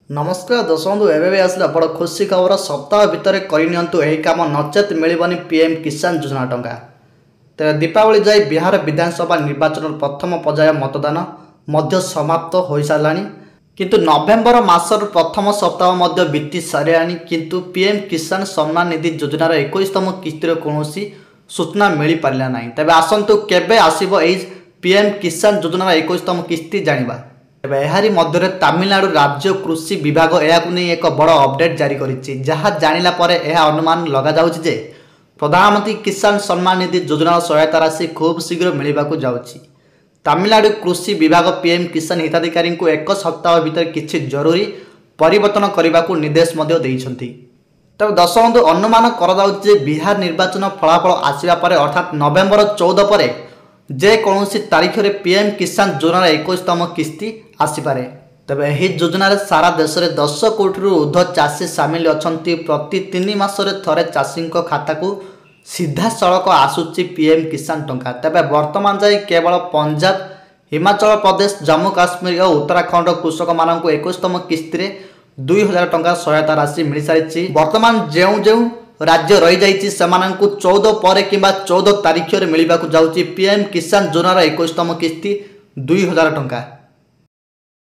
नमस्कार दर्शक बंधु एवं आसला बड़ खुशी खबर सप्ताह भितर करनियंतु यही काम नचेत मिलबनी पीएम किसान योजना टंका। तेरे दीपावली जाई बिहार विधानसभा निर्वाचन प्रथम पर्याय मतदान मध्य समाप्त हो सारा किंतु नवेम्बर मासर प्रथम सप्ताह मध्य बीती साराणी किंतु पीएम किसान सम्मान निधि योजनार 21तम किस्तिर कौन सूचना मिल पारा ना। तेज आसतु केबे आसीबो एई पीएम किसान योजनार 21तम किस्ती जानिबा। तेज एहारी मध्य तमिलनाडु राज्य कृषि विभाग नहीं एक बड़ अपडेट जारी करिछि जहाँ जानिला परे यह अनुमान लगा जाउछि जे प्रधानमंत्री किसान सम्मान निधि योजनार सहायता राशि खूब शीघ्र मिलवाकू जाउछि। तमिलनाडु कृषि विभाग पीएम किसान हिताधिकारी को एक सप्ताह भीतर किछि जरूरी परिवर्तन करने को निर्देश देइछन्ति। तब दर्शक बंधु अनुमान कर बिहार निर्वाचन फलाफल आसवा पर अर्थात नवेम्बर 14 पर जेकोसी तारीख में पीएम किसान योजनार 21तम किस्ती आसीपे। तेरे यह योजन सारा देश में 10 कोटी ऊर्ध्व चाषी सामिल अच्छा प्रति 3 मासरे थरे चाषी खाता को सीधा सड़क आसूची पीएम किसान टंका। तेरे वर्तमान जाए केवल पंजाब हिमाचल प्रदेश जम्मू काश्मीर और उत्तराखंड कृषक मान 21तम किस्ती 2000 टंका सहायता राशि मिल सारी। वर्तमान जो राज्य रही जाइए से 14 पर कि 14 तारीख में मिलवाक जाऊँगी पीएम किसान योजनार 21तम किस्ती 2000 टंका।